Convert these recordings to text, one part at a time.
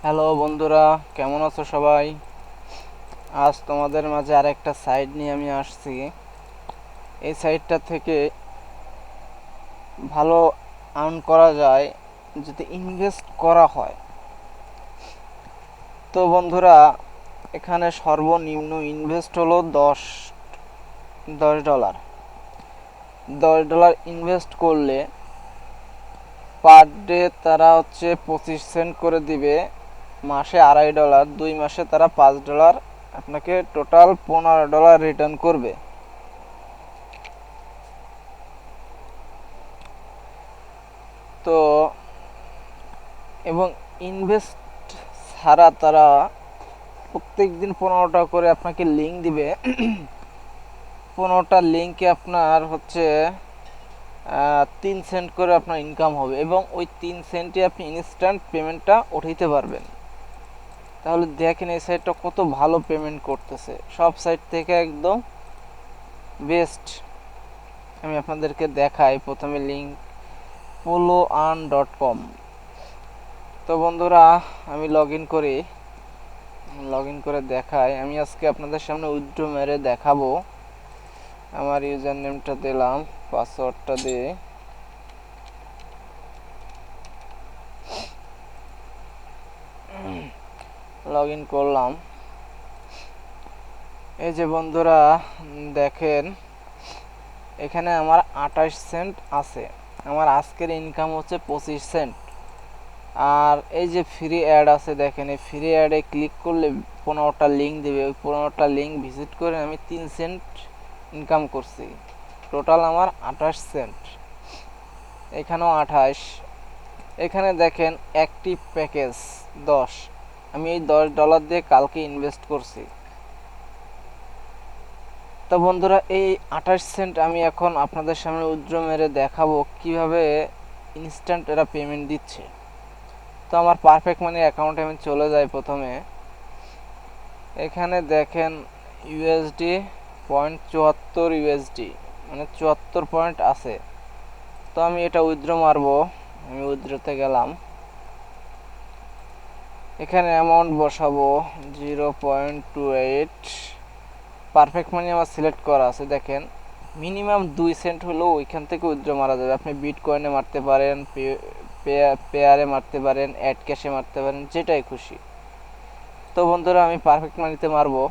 Hello বন্ধুরা, কেমন আছো সবাই? আজ তোমাদের মাঝে আরেকটা সাইট নিয়ে আমি আসছি। এই সাইটটা থেকে ভালো আর্ন করা যায় যদি ইনভেস্ট করা হয়। তো বন্ধুরা, এখানে সর্বনিম্ন ইনভেস্ট হলো $10। $10 ইনভেস্ট করলে পার ডে তারা 25 সেন্ট করে দিবে। মাসে $2.5, 2 মাসে তারা $5, আপনাকে টোটাল $15 রিটার্ন করবে। তো এবং ইনভেস্ট ছাড়া তারা প্রত্যেক দিন 15টা করে আপনাকে লিঙ্ক দিবে। 15টা লিঙ্কে আপনার 3 সেন্ট করে আপনার ইনকাম হবে এবং ওই 3 সেন্টে আপনি ইনস্ট্যান্ট পেমেন্টটা উঠাইতে পারবেন। তাহলে দেখেন এই সাইটটা কত ভালো পেমেন্ট করতেছে, সব সাইট থেকে একদম বেস্ট। আমি আপনাদেরকে দেখাই। প্রথমে লিঙ্ক poloearn.com। তো বন্ধুরা, আমি লগ ইন করে দেখাই। আমি আজকে আপনাদের সামনে উইথড্র মেরে দেখাবো। আমার ইউজার নেমটা দিলাম, পাসওয়ার্ডটা দিয়ে লগ ইন করলাম। এই যে বন্ধুরা দেখেন, এখানে আমার 28 সেন্ট আছে। আমার আজকের ইনকাম 25 সেন্ট। আর এই যে ফ্রি অ্যাড আছে, দেখেন এই ফ্রি অ্যাডে ক্লিক করলে 15টা লিঙ্ক দেবে। ওই 15টা লিঙ্ক ভিজিট করে আমি 3 সেন্ট ইনকাম করছি। টোটাল আমার 28 সেন্ট। এখানেও 28। এখানে দেখেন অ্যাক্টিভ প্যাকেজ 10। আমি এই $10 দিয়ে কালকে ইনভেস্ট করছি। তো বন্ধুরা, এই 28 সেন্ট আমি এখন আপনাদের সামনে উইথড্র মেরে দেখাবো কিভাবে ইনস্ট্যান্ট এরা পেমেন্ট দিচ্ছে। তো আমার পারফেক্ট মানি অ্যাকাউন্টে আমি চলে যাই। প্রথমে এখানে দেখেন ইউএসডি 0.74 ইউএসডি, মানে 74 পয়েন্ট আছে। তো আমি এটা উইথড্র মারবো। আমি উইথড্রতে গেলাম, এখানে অ্যামাউন্ট বসাবো 0.28। পারফেক্ট মানি আমার সিলেক্ট করা আছে। দেখেন মিনিমাম 2 সেন্ট হলেও ওইখান থেকে উইথড্র মারা যাবে। আপনি বিটকয়েনে মারতে পারেন, পেয়ারে মারতে পারেন, অ্যাড ক্যাশে মারতে পারেন, যেটাই খুশি। তো বন্ধুরা, আমি পারফেক্ট মানিতে মারবো।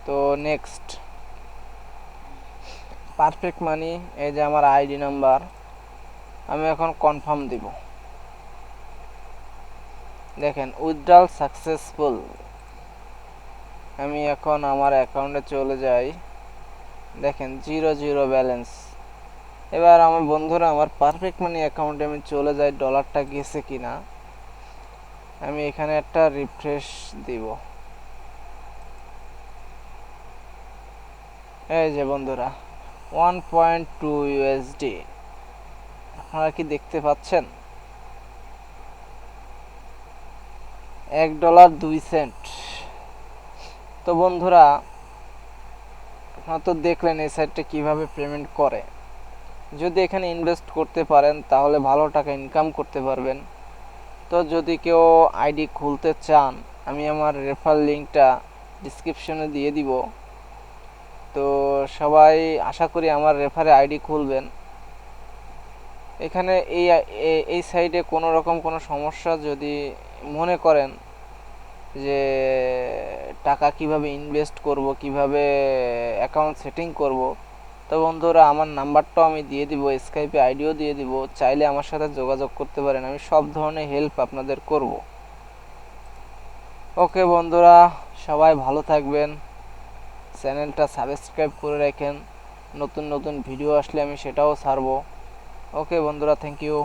তো নেক্সট পারফেক্ট মানি, এই যে আমার আইডি নাম্বার, আমি এখন কনফার্ম দিব। দেখেন উইথড্রল সাকসেসফুল। আমি এখন আমার অ্যাকাউন্টে চলে যাই। দেখেন 0 ব্যালেন্স। এবার আমার বন্ধুরা, আমার পারফেক্ট মানি অ্যাকাউন্টে আমি চলে যাই, ডলারটা গেছে কিনা। আমি এখানে একটা রিফ্রেশ দিব। এই যে বন্ধুরা 1.2 ইউএসডি, আপনারা কি দেখতে পাচ্ছেন? $1.2। তো বন্ধুরা, আপনারা তো দেখলেন এই সাইটটা কিভাবে পেমেন্ট করে। যদি এখানে ইনভেস্ট করতে পারেন তাহলে ভালো টাকা ইনকাম করতে পারবেন। তো যদি কেউ আইডি খুলতে চান, আমি আমার রেফার লিঙ্কটা ডিসক্রিপশনে দিয়ে দিব। তো সবাই আশা করি আমার রেফারে আইডি খুলবেন। এখানে এই সাইডে কোনো রকম কোনো সমস্যা যদি মনে করেন যে টাকা কিভাবে ইনভেস্ট করব, কিভাবে অ্যাকাউন্ট সেটিং করব, তো বন্ধুরা আমার নাম্বারটাও আমি দিয়ে দিব, স্কাইপে আইডিও দিয়ে দিব। চাইলে আমার সাথে যোগাযোগ করতে পারেন, আমি সব ধরনের হেল্প আপনাদের করব। ওকে বন্ধুরা, সবাই ভালো থাকবেন। চ্যানেলটা সাবস্ক্রাইব করে রাখেন, নতুন নতুন ভিডিও আসলে আমি সেটাও ছাড়বো। ওকে বন্ধুরা, থ্যাংক ইউ।